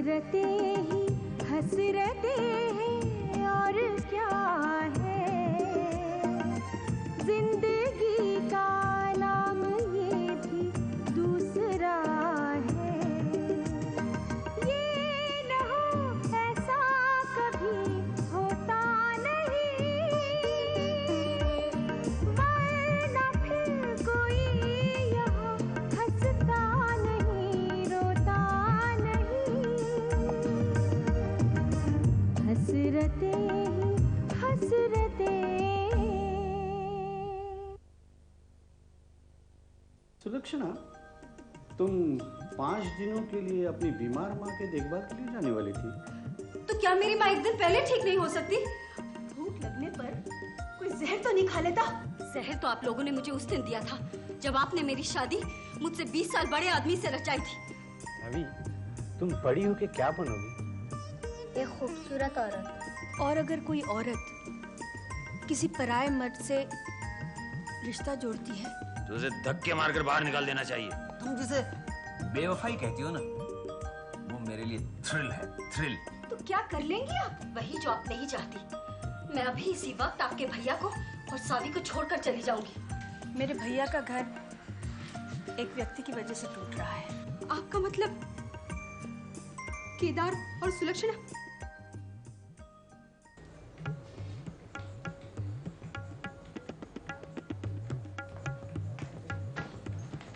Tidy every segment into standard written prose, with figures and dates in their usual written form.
हसरते ही हसरते हैं और क्या है, जिंदगी का नाम ये भी दूसरा है। ये न हो ऐसा कभी होता नहीं, वरना फिर कोई यहाँ हंसता नहीं रोता नहीं। हसरते ही हसरते। सुलक्षणा, तुम 5 दिनों के लिए अपनी बीमार माँ के देखभाल के लिए जाने वाली थी। तो क्या मेरी माँ एक दिन पहले ठीक नहीं हो सकती? भूख लगने पर कोई जहर तो नहीं खा लेता? जहर तो आप लोगों ने मुझे उस दिन दिया था जब आपने मेरी शादी मुझसे 20 साल बड़े आदमी से रचाई थी। रवि, तुम बड़ी हो के क्या बनोगी? एक खूबसूरत औरत। और अगर कोई औरत किसी पराये मर्द से रिश्ता जोड़ती है तो उसे धक्के मारकर बाहर निकाल देना चाहिए। तुम जिसे बेवफाई कहती हो ना, वो मेरे लिए थ्रिल है, थ्रिल। तो क्या कर लेंगी आप? वही जो आप नहीं चाहती। मैं अभी इसी वक्त आपके भैया को और सावी को छोड़कर चली जाऊंगी। मेरे भैया का घर एक व्यक्ति की वजह से टूट रहा है। आपका मतलब केदार और सुलक्षणा?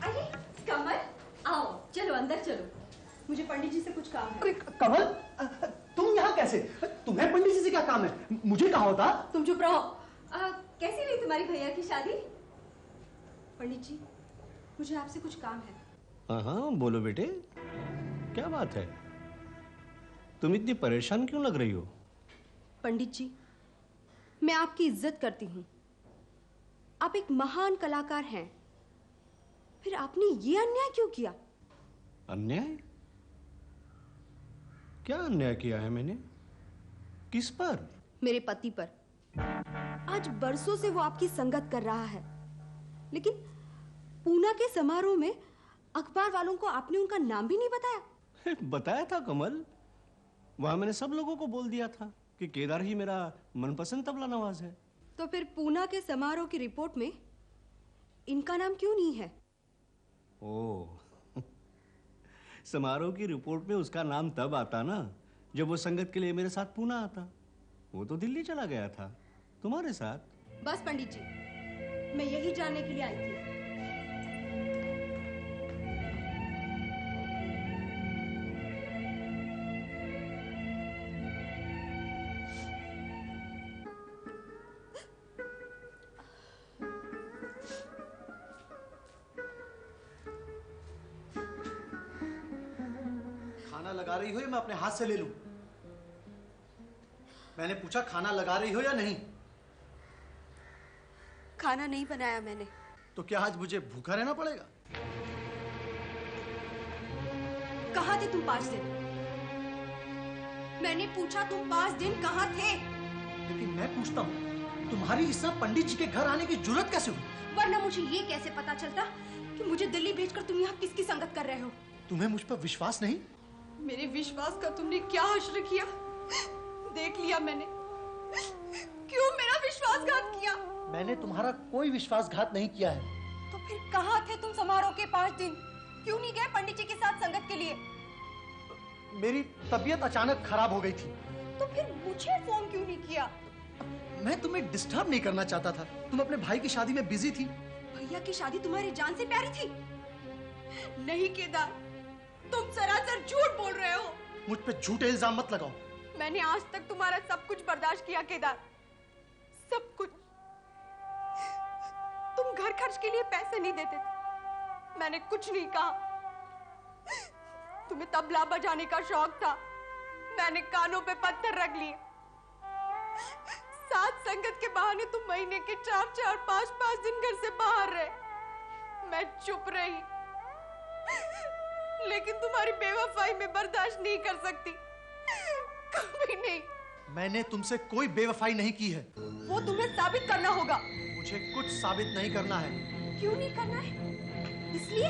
अरे कमल, आओ, चलो अंदर चलो। मुझे पंडित जी से कुछ काम है। कमल, तुम यहाँ कैसे? तुम्हें पंडित जी से क्या काम है? मुझे कहा होता। तुम चुप रहो। कैसी रही तुम्हारी भैया की शादी? पंडित जी, मुझे आपसे कुछ काम है। हाँ हाँ, बोलो बेटे, क्या बात है? तुम इतनी परेशान क्यों लग रही हो? पंडित जी, मैं आपकी इज्जत करती हूँ। आप एक महान कलाकार हैं, फिर आपने ये अन्याय क्यों किया? अन्याय? क्या अन्याय किया है मैंने? किस पर? मेरे पति पर। आज बरसों से वो आपकी संगत कर रहा है, लेकिन पूना के समारोह में अखबार वालों को आपने उनका नाम भी नहीं बताया। बताया था कमल, वहां मैंने सब लोगों को बोल दिया था कि केदार ही मेरा मनपसंद तबला नवाज है। तो फिर पूना के समारोह की रिपोर्ट में इनका नाम क्यों नहीं है? ओह, समारोह की रिपोर्ट में उसका नाम तब आता ना जब वो संगत के लिए मेरे साथ पूना आता। वो तो दिल्ली चला गया था तुम्हारे साथ। बस पंडित जी, मैं यही जानने के लिए आई थी। खाना लगा रही हो या मैं अपने हाथ से ले लूं? मैंने पूछा खाना लगा रही हो या नहीं? खाना नहीं बनाया मैंने। तो क्या आज मुझे भूखा रहना पड़ेगा? कहाँ थे तुम 5 दिन? मैंने पूछा तुम 5 दिन कहाँ थे? लेकिन मैं पूछता हूँ, तुम्हारी इस समय पंडित जी के घर आने की जुर्रत कैसे हुई? वरना मुझे ये कैसे पता चलता कि मुझे दिल्ली भेजकर तुम यहाँ किसकी संगत कर रहे हो? तुम्हें मुझ पर विश्वास नहीं? मेरे विश्वास का तुमने क्या हश्र किया? देख लिया मैंने। क्यों मेरा विश्वासघात किया? मैंने तुम्हारा कोई विश्वासघात नहीं किया है। तो फिर कहाँ थे तुम समारोह के 5 दिन? क्यों नहीं गए पंडित जी के साथ संगत के लिए? मेरी तबीयत अचानक खराब हो गई थी। तो फिर मुझे फोन क्यों नहीं किया? मैं तुम्हें डिस्टर्ब नहीं करना चाहता था। तुम अपने भाई की शादी में बिजी थी। भैया की शादी तुम्हारी जान से प्यारी थी? नहीं केदार, तुम सरासर झूठ बोल रहे हो। मुझ पे झूठे इल्जाम मत लगाओ। मैंने आज तक तुम्हारा सब कुछ बर्दाश्त किया केदार, सब कुछ। तुम घर खर्च के लिए पैसे नहीं देते थे, मैंने कुछ नहीं कहा। तुम्हें तबला बजाने का शौक था, मैंने कानों पे पत्थर रख लिए। साथ संगत के बहाने तुम महीने के 4-4, 5-5 दिन घर से बाहर रहे। मैं चुप रही, लेकिन तुम्हारी बेवफाई में बर्दाश्त नहीं कर सकती, कभी नहीं। मैंने तुमसे कोई बेवफाई नहीं की है। वो तुम्हें साबित करना होगा। मुझे कुछ साबित नहीं करना है। क्यों नहीं करना है? इसलिए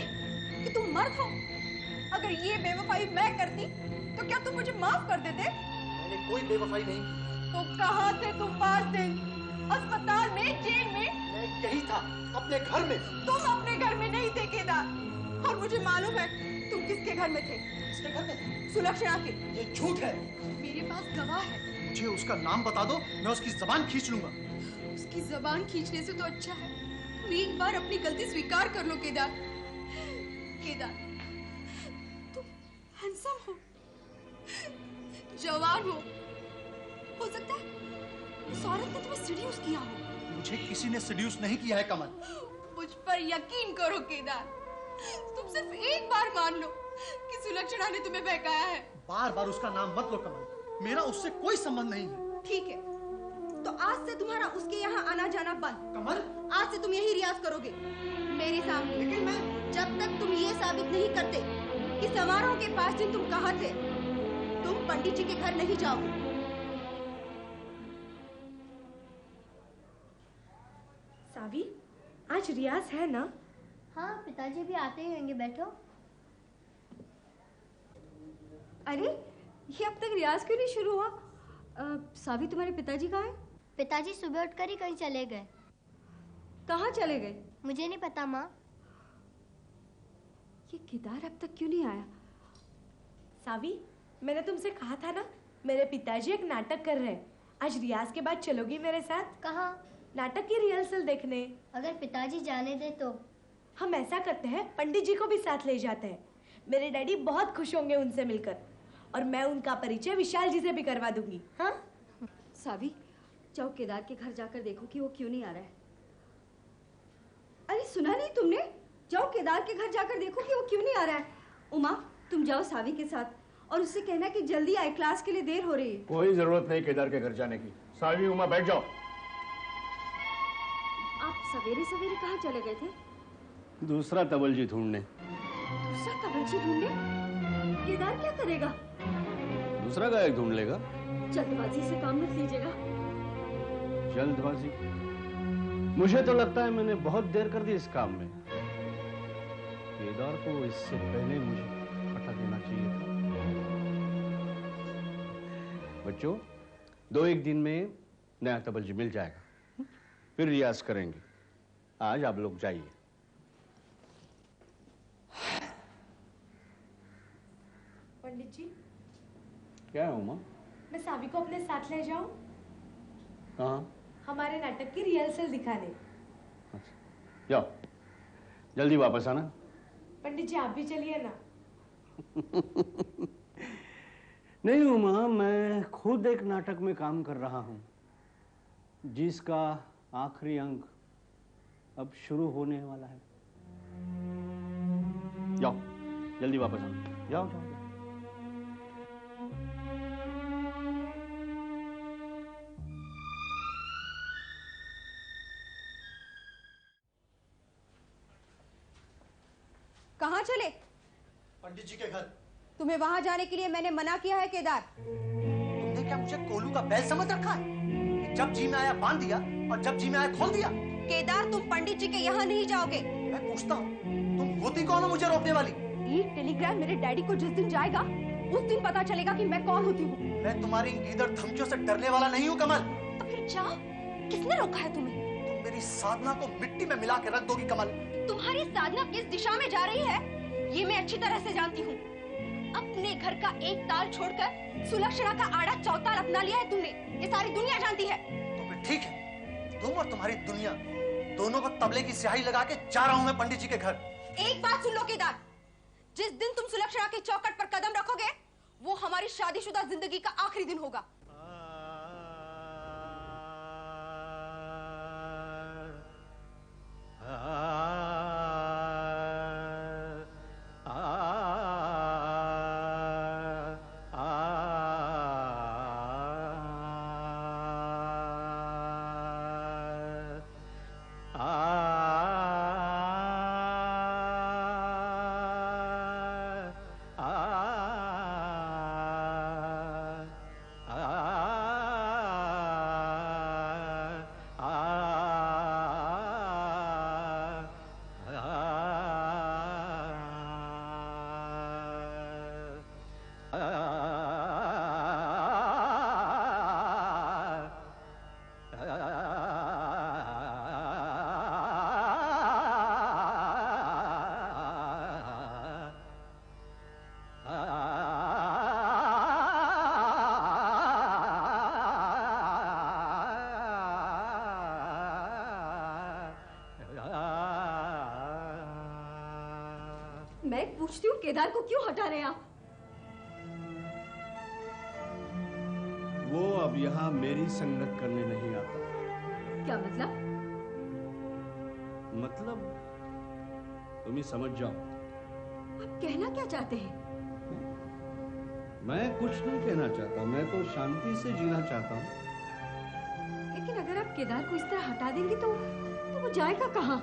कि तुम मर्द हो। अगर ये बेवफाई मैं करती तो क्या तुम मुझे माफ कर देते? मैंने कोई बेवफाई नहीं की। तो कहाँ थे तुम 5 दिन? अस्पताल में, जेल में? मैं यही था, अपने घर में। तुम अपने घर में नहीं थे केदार, और मुझे मालूम है तुम किसके घर में थे। किसके घर में? सुलक्षणा के। ये झूठ है। मेरे पास गवाह है। मुझे उसका नाम बता दो, मैं उसकी जबान खींच लूंगा। उसकी जबान खींचने से तो अच्छा है तुम एक बार अपनी गलती स्वीकार कर लो केदार। केदार, तुम हैंडसम हो, जवान हो सकता है उस औरत ने तुम्हें सीड्यूस किया हो। मुझे किसी ने सीड्यूस नहीं किया है कमल। मुझ पर यकीन करो केदार, तुम सिर्फ एक बार मान लो कि सुलक्षणा ने तुम्हें बहकाया है। बार बार उसका नाम मत लो कमल, मेरा उससे कोई संबंध नहीं है। ठीक है, तो आज से तुम्हारा उसके यहाँ आना जाना बंद। कमल, आज से तुम यही रियाज करोगे मेरे सामने। लेकिन मैं जब तक तुम ये साबित नहीं करते कि समारोह के 5 दिन तुम कहाँ थे, तुम पंडित जी के घर नहीं जाओगे। सावी, आज रियाज है ना? हाँ, पिताजी भी आते ही होंगे, बैठो। अरे, ये अब तक रियाज क्यों नहीं शुरू हुआ? सावी, तुम्हारे पिताजी कहाँ हैं? पिताजी सुबह उठकर ही कहीं चले गए। कहाँ चले गए? मुझे नहीं पता माँ। ये केदार अब तक क्यों नहीं आया? सावी, मैंने तुमसे कहा था ना, मेरे पिताजी एक नाटक कर रहे हैं। आज रियाज के बाद चलोगी मेरे साथ? कहाँ? नाटक की रिहर्सल देखने। अगर पिताजी जाने दे तो? हम ऐसा करते हैं, पंडित जी को भी साथ ले जाते हैं। मेरे डैडी बहुत खुश होंगे उनसे मिलकर, और मैं उनका परिचय विशाल जी से भी करवा दूंगी। हाँ सावी, जाओ केदार के घर जाकर देखो कि वो क्यों नहीं आ रहा है। अरे सुना नहीं तुमने? जाओ केदार के घर जाकर देखो कि वो क्यों नहीं आ रहा है। उमा, तुम जाओ सावी के साथ और उससे कहना कि जल्दी आए, क्लास के लिए देर हो रही है। कोई जरूरत नहीं केदार के घर जाने की। सावी, उमा, बैठ जाओ। आप सवेरे सवेरे कहाँ चले गए थे? दूसरा तबलजी ढूंढने। दूसरा तबलजी ढूंढने? केदार क्या करेगा? दूसरा गायक ढूंढ लेगा। जल्दबाजी से काम मत लीजिएगा। जल्दबाजी? मुझे तो लगता है मैंने बहुत देर कर दी इस काम में। केदार को इससे पहले मुझे हटा देना चाहिए था। बच्चों, 2-1 दिन में नया तबलजी मिल जाएगा, फिर रियाज करेंगे। आज आप लोग जाइए। पंडित जी, क्या है उमा? मैं सावी को अपने साथ ले जाऊं? कहाँ? हमारे नाटक की रिहर्सल दिखाने। जाओ, जल्दी वापस आना। पंडित जी, आप भी चलिए ना। नहीं उमा, मैं खुद एक नाटक में काम कर रहा हूं, जिसका आखिरी अंक अब शुरू होने वाला है। जाओ, जल्दी वापस आना। जाओ जाओ। कहाँ चले? पंडित जी के घर। तुम्हें वहां जाने के लिए मैंने मना किया है केदार। तुमने क्या मुझे कोलू का बैल समझ रखा है? जब जी में आया बांध दिया और जब जी में आया खोल दिया। केदार, तुम पंडित जी के यहाँ नहीं जाओगे। मैं पूछता हूँ, तुम होती कौन हो मुझे रोकने वाली? ये टेलीग्राम मेरे डैडी को जिस दिन जाएगा, उस दिन पता चलेगा कि मैं कौन होती हूँ। मैं तुम्हारी गीदड़ धमकियों से डरने वाला नहीं हूँ कमल। तो फिर जाओ, किसने रोका है तुम्हें? तुम मेरी साधना को मिट्टी में मिला के रख दोगी कमल। तुम्हारी साधना किस दिशा में जा रही है, ये मैं अच्छी तरह से जानती हूँ। अपने घर का एक ताल छोड़कर सुलक्षणा का आड़ा चौताल अपना लिया है तुमने, ये सारी दुनिया जानती है। तो फिर ठीक है, तुम और तुम्हारी दुनिया दोनों को तबले की स्याही लगा के जा रहा हूँ मैं पंडित जी के घर। एक बात सुन लो केदार, जिस दिन तुम सुलक्षणा के चौखट पर कदम रखोगे, वो हमारी शादीशुदा जिंदगी का आखिरी दिन होगा। मैं पूछती हूँ केदार को क्यों हटा रहे हैं आप? वो अब यहाँ मेरी संगत करने नहीं आता। क्या मतलब? मतलब तुम ही समझ जाओ। आप कहना क्या चाहते हैं? मैं कुछ नहीं कहना चाहता, मैं तो शांति से जीना चाहता हूँ। लेकिन अगर आप केदार को इस तरह हटा देंगे तो वो जाएगा कहाँ?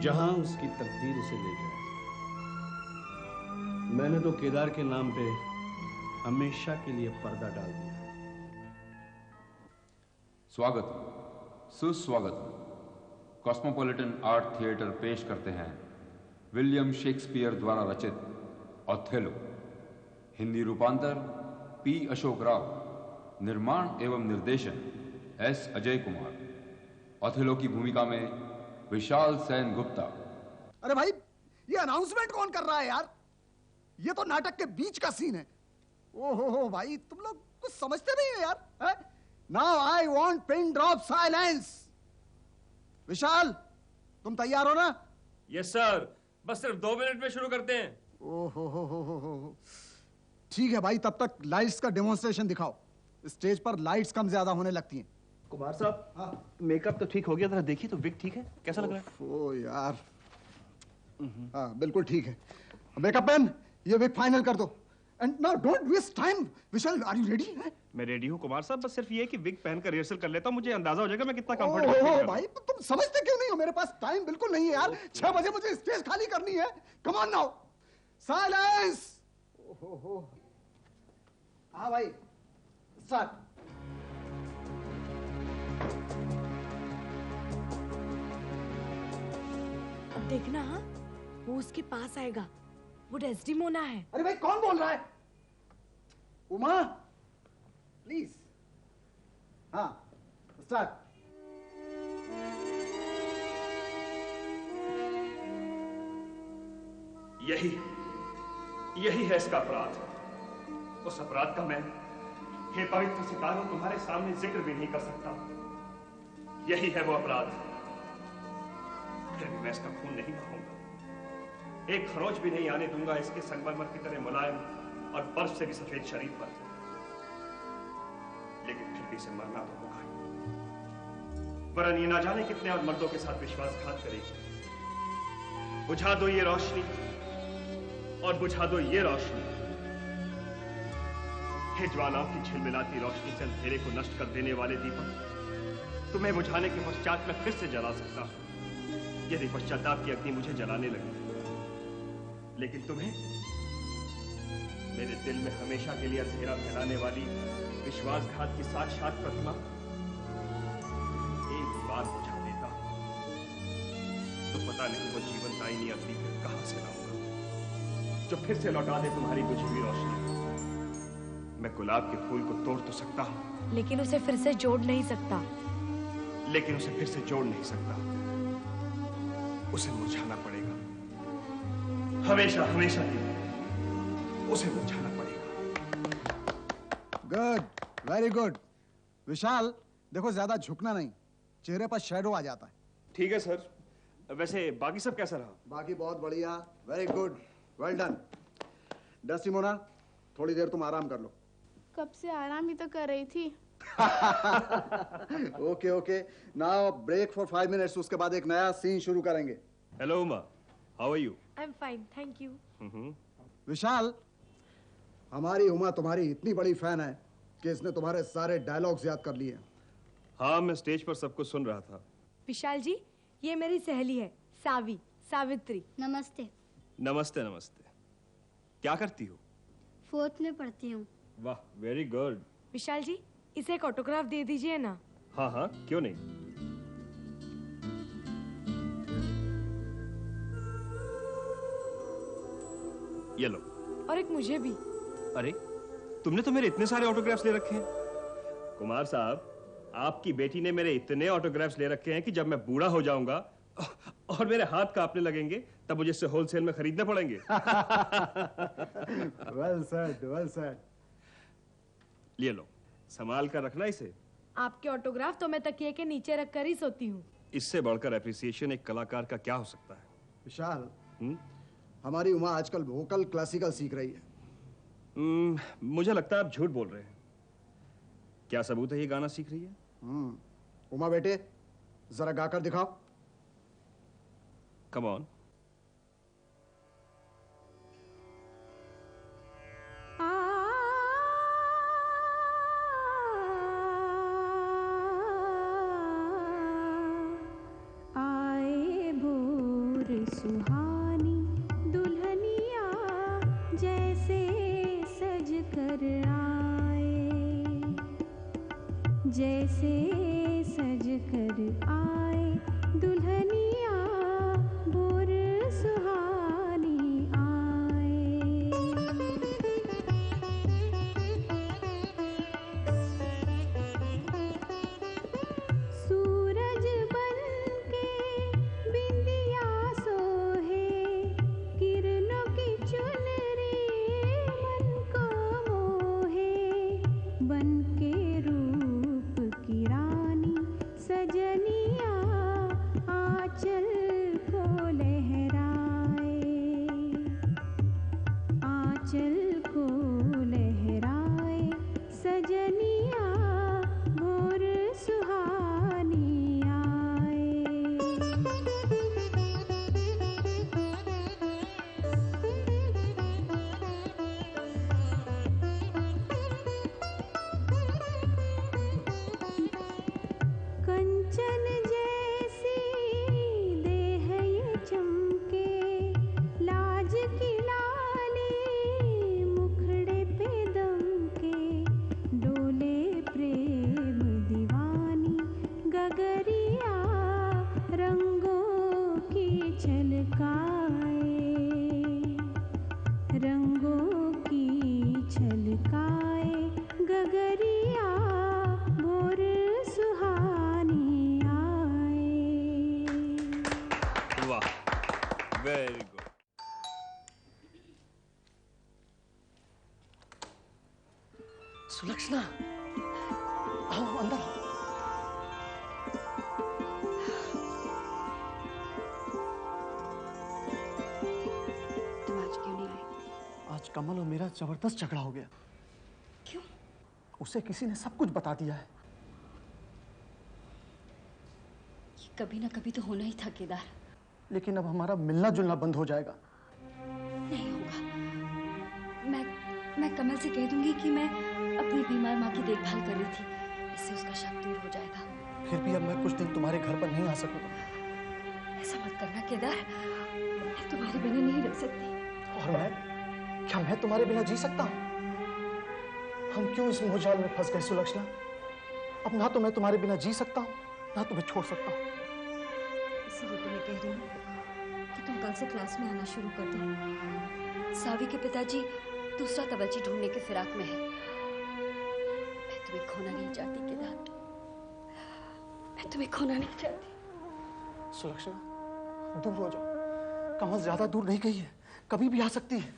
जहां उसकी तकदीर उसे ले जाए। मैंने तो केदार के नाम पे हमेशा के लिए पर्दा डाल दिया। स्वागत, सुस्वागत। कॉस्मोपॉलिटन आर्ट थिएटर पेश करते हैं विलियम शेक्सपियर द्वारा रचित ओथेलो। हिंदी रूपांतर पी अशोक राव, निर्माण एवं निर्देशन एस अजय कुमार। ओथेलो की भूमिका में विशाल सेन गुप्ता। अरे भाई, ये अनाउंसमेंट कौन कर रहा है यार? ये तो नाटक के बीच का सीन है। ओहो भाई, तुम लोग कुछ समझते नहीं हो यार। Now I want pin drop silence. Vishal, तुम तैयार हो ना? यस सर, बस सिर्फ 2 मिनट में शुरू करते हैं। ओहो, ठीक है भाई, तब तक लाइट्स का डेमोन्स्ट्रेशन दिखाओ। स्टेज पर लाइट्स कम ज्यादा होने लगती हैं। कुमार साहब, हाँ, मेकअप तो ठीक हो गया, जरा देखिए तो विग ठीक है, कैसा लग रहा है? ओ यार, हाँ बिल्कुल ठीक है। मेकअप मैन, ये विग फाइनल कर दो। And now don't waste time. Vishal, are you ready? मैं रेडी हूँ कुमार साहब, बस सिर्फ ये कि विग पहनकर रिहर्सल कर लेता हूँ, मुझे अंदाजा हो जाएगा मैं कितना कंफर्टेबल। भाई तुम समझते क्यों नहीं हो? मेरे पास टाइम बिल्कुल नहीं है यार। 6 बजे मुझे स्टेज खाली करनी है। Come on now, silence. हाँ भाई, स्टार्ट। अब देखना, हाँ, वो उसके पास आएगा। वो डेस्टिमोना है। अरे भाई, कौन बोल रहा है? उमा, प्लीज। हाँ, स्टार्ट। यही है इसका अपराध। उस अपराध का मैं, हे पवित्र सितारों, तुम्हारे सामने जिक्र भी नहीं कर सकता। यही है वो अपराध। फिर भी मैं इसका खून नहीं बहाऊंगा। एक खरोच भी नहीं आने दूंगा इसके संगमरमर की तरह मुलायम और बर्फ से भी सफेद शरीर पर। लेकिन फिर भी इसे मरना तो होगा ही। वरन ये ना जाने कितने और मर्दों के साथ विश्वासघात करेगी। बुझा दो ये रोशनी और बुझा दो ये रोशनी। हे ज्वालाओं की झिलमिलाती रोशनी से अंधेरे को नष्ट कर देने वाले दीपक, तुम्हें बुझाने के पश्चात मैं फिर से जला सकता हूं, यदि पश्चाताप की अग्नि मुझे जलाने लगे। लेकिन तुम्हें मेरे दिल में हमेशा के लिए अंधेरा फैलाने वाली विश्वासघात की साक्षात प्रतिमा एक बार बुझा देता तो पता नहीं वो जीवनदायिनी अग्नि फिर कहां से लाऊंगा जो फिर से लौटा दे तुम्हारी बुझी हुई रोशनी। मैं गुलाब के फूल को तोड़ तो सकता हूं, लेकिन उसे फिर से जोड़ नहीं सकता। लेकिन उसे फिर से जोड़ नहीं सकता। उसे मुरझाना पड़ेगा, हमेशा हमेशा के लिए उसे मुरझाना पड़ेगा। Good, very good. विशाल, देखो ज्यादा झुकना नहीं, चेहरे पर शैडो आ जाता है। ठीक है सर। वैसे बाकी सब कैसा रहा? बाकी बहुत बढ़िया, very good, well done. Desdemona, थोड़ी देर तुम आराम कर लो। कब से आराम ही तो कर रही थी। Okay okay, now break for 5 minutes, उसके बाद एक नया सीन शुरू करेंगे। Hello Uma, how are you? I am fine, thank you. Vishal, हमारी उमा तुम्हारी इतनी बड़ी फैन है कि इसने तुम्हारे सारे डायलॉग्स याद कर लिए। हाँ, मैं स्टेज पर सब कुछ सुन रहा था। विशाल जी, ये मेरी सहेली है, सावित्री। नमस्ते। नमस्ते नमस्ते। क्या करती हो? 4th में पढ़ती हूँ। वाह, वेरी गुड। विशाल जी, इसे एक ऑटोग्राफ दे दीजिए ना। हाँ हाँ, क्यों नहीं। ये लो। और एक मुझे भी। अरे, तुमने तो मेरे इतने सारे ऑटोग्राफ्स ले रखे हैं। कुमार साहब, आपकी बेटी ने मेरे इतने ऑटोग्राफ्स ले रखे हैं कि जब मैं बूढ़ा हो जाऊंगा और मेरे हाथ कांपने लगेंगे तब मुझे इससे होलसेल में खरीदने पड़ेंगे। Well said, well said. ले लो, संभाल कर रखना इसे। आपके ऑटोग्राफ तो मैं तकिए के नीचे रखकर ही सोती हूँ। इससे बढ़कर एप्रिसिएशन एक कलाकार का क्या हो सकता है? विशाल, हमारी उमा आजकल वोकल क्लासिकल सीख रही है। मुझे लगता है आप झूठ बोल रहे हैं। क्या सबूत है ये गाना सीख रही है? उमा बेटे, जरा गाकर दिखाओ। Come on. आए भोर सुहानी दुल्हनिया जैसे सज कर आए, जैसे सज कर आए दुल्हनिया भोर सुहानी आए। सूरज बन के बिंदिया सोहे, किरणों की चुनरी मन को मोहे, बन के रूप की रानी सजनिया आंचल को लहराए, आंचल को लहराए सजनिया भोर सुहानी कंचन जैसी देह ये चमके, लाज की लाली मुखड़े पे दमके, डोले प्रेम दीवानी गगरिया रंगों की छलकाए, रंगों की छलकाए गगरिया भोर सुहानी आए। वाह, वेरी गुड। सुलक्षणा, आओ अंदर आओ। तुम आज क्यों नहीं आए? आज कमल और मेरा जबरदस्त झगड़ा हो गया। क्यों? उसे किसी ने सब कुछ बता दिया है। ये कभी ना कभी तो होना ही था केदार। लेकिन अब हमारा मिलना जुलना बंद हो जाएगा। नहीं होगा। मैं कमल से कह दूंगी कि मैं अपनी बीमार माँ की देखभाल कर रही थी, इससे उसका शक दूर हो जाएगा। फिर भी अब मैं कुछ दिन तुम्हारे घर पर नहीं आ सकूंगा। ऐसा मत करना केदार, मैं तुम्हारे बिना नहीं रह सकती। और क्या मैं तुम्हारे बिना जी सकता हूँ? हम क्यों इस मोहजाल में फंस गए सुलक्षणा? अब ना तो मैं तुम्हारे बिना जी सकता हूँ, ना तुम्हें छोड़ सकता हूँ। इसीलिए तो मैं कह रही हूँ कि तुम कल से क्लास में आना शुरू कर दो। सावी के पिताजी दूसरा तवज्जी ढूंढने के फिराक में है। मैं तुम्हें खोना नहीं चाहती केदार, मैं तुम्हें खोना नहीं चाहती। सुलक्षणा, दूर हो जाओ। कमल ज्यादा दूर नहीं गई है, कभी भी आ सकती है।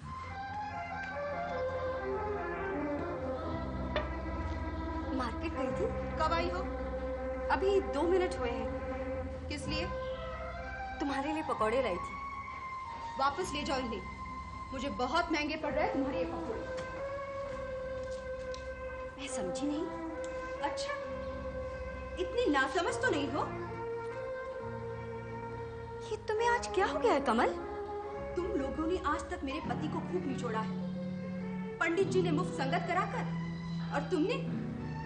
मार्केट गई थी। कब आई हो? अभी 2 मिनट हुए हैं। किस लिए? तुम्हारे लिए पकौड़े लाई थी। वापस ले जाओ इन्हें, मुझे बहुत महंगे पड़ रहे हैं तुम्हारे ये पकौड़े। मैं समझी नहीं। अच्छा, इतनी नासमझ तो नहीं हो। ये तुम्हें आज क्या हो गया है कमल? तुम लोगों ने आज तक मेरे पति को खूब निचोड़ा है, पंडित जी ने मुफ्त संगत कराकर, और तुमने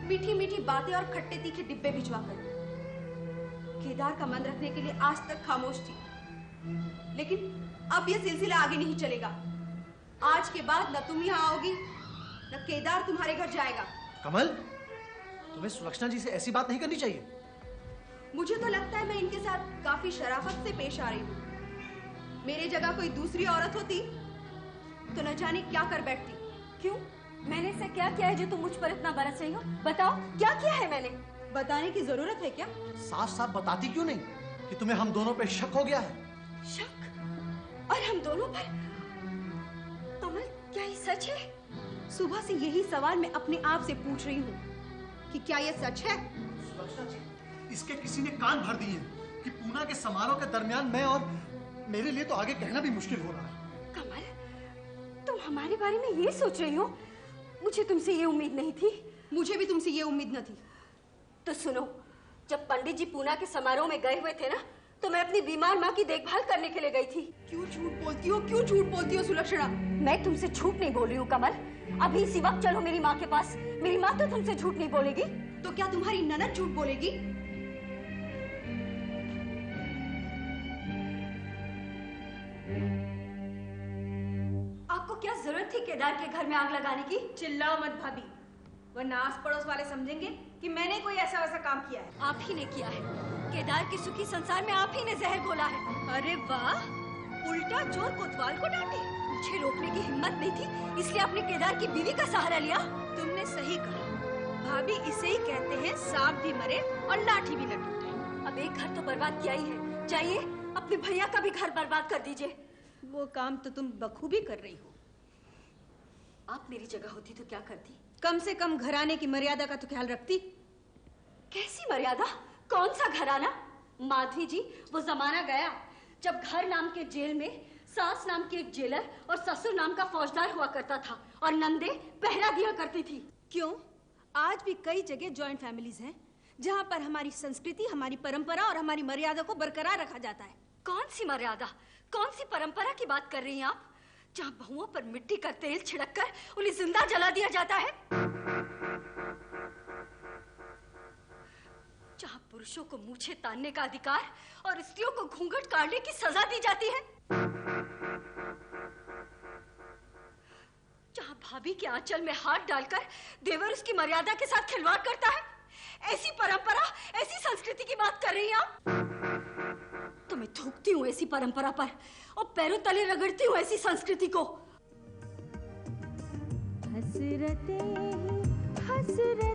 मीठी मीठी बातें और खट्टे तीखे डिब्बे भिजवाकर। केदार का मन रखने के लिए आज तक खामोश थी, लेकिन अब यह सिलसिला आगे नहीं चलेगा। आज के बाद न तुम यहाँ आओगी न केदार तुम्हारे घर जाएगा। कमल, तुम्हें सुलक्षणा जी से ऐसी बात नहीं करनी चाहिए। मुझे तो लगता है मैं इनके साथ काफी शराफत से पेश आ रही हूँ। मेरे जगह कोई दूसरी औरत होती तो न जाने क्या कर बैठती। क्यों? मैंने ऐसा क्या किया है जो तुम मुझ पर इतना बरस रही हो? बताओ, क्या किया है मैंने? बताने की जरूरत है क्या? साफ साफ बताती क्यों नहीं कि तुम्हें हम दोनों पे शक हो गया है? शक? और हम दोनों पर? कमल, क्या ये सच है? सुबह से यही सवाल मैं अपने आप से पूछ रही हूँ कि क्या ये सच है? सुलक्षणा जी, इसके किसी ने कान भर दिए कि पूना के समारोह के दरमियान मैं और मेरे लिए तो आगे कहना भी मुश्किल हो रहा है। कमल, तुम हमारे बारे में ये सोच रही हो? मुझे तुमसे ये उम्मीद नहीं थी। मुझे भी तुमसे ये उम्मीद न थी। तो सुनो, जब पंडित जी पूना के समारोह में गए हुए थे ना, तो मैं अपनी बीमार माँ की देखभाल करने के लिए गई थी। क्यों झूठ बोलती हो? क्यों झूठ बोलती हो सुलक्षणा? मैं तुमसे झूठ नहीं बोल रही हूँ कमल। अभी इसी वक्त चलो मेरी माँ के पास। मेरी माँ तो तुमसे झूठ नहीं बोलेगी। तो क्या तुम्हारी ननद झूठ बोलेगी? आपको क्या जरूरत थी केदार के घर में आग लगाने की? चिल्लाओ मत भाभी, वरना आस पड़ोस वाले समझेंगे कि मैंने कोई ऐसा वैसा काम किया है। आप ही ने किया है। केदार के सुखी संसार में आप ही ने जहर घोला है। अरे वाह, उल्टा चोर कोतवाल को डांटे। मुझे रोकने की हिम्मत नहीं थी, इसलिए आपने केदार की बीवी का सहारा लिया। तुमने सही कहा भाभी, इसे ही कहते हैं सांप भी मरे और लाठी भी न टूटे। अब एक घर तो बर्बाद किया ही है, जाइए अपने भैया का भी घर बर्बाद कर दीजिए। वो काम तो तुम बखूबी कर रही हो। आप मेरी जगह होती तो क्या करती? कम से कम घराने की मर्यादा का तो ख्याल रखती। कैसी मर्यादा? कौन सा घराना? माधवी जी, वो जमाना गया जब घर नाम के जेल में सास नाम की एक जेलर और ससुर नाम का फौजदार हुआ करता था और नंदे पहरा दिया करती थी। क्यों? आज भी कई जगह जॉइंट फैमिलीज हैं जहाँ पर हमारी संस्कृति, हमारी परंपरा और हमारी मर्यादा को बरकरार रखा जाता है। कौन सी मर्यादा, कौन सी परंपरा की बात कर रही हैं आप? जहाँ बहुओं पर मिट्टी का तेल छिड़ककर उन्हें जिंदा जला दिया जाता है, जहाँ पुरुषों को मूछें तानने का अधिकार और स्त्रियों को घूंघट काटने की सजा दी जाती है, जहाँ भाभी के आंचल में हाथ डालकर देवर उसकी मर्यादा के साथ खिलवाड़ करता है। ऐसी परंपरा, ऐसी संस्कृति की बात कर रही हैं आप? तो मैं थूकती हूँ ऐसी परंपरा पर और पैरों तले रगड़ती हूँ ऐसी संस्कृति को। हसरते हसरते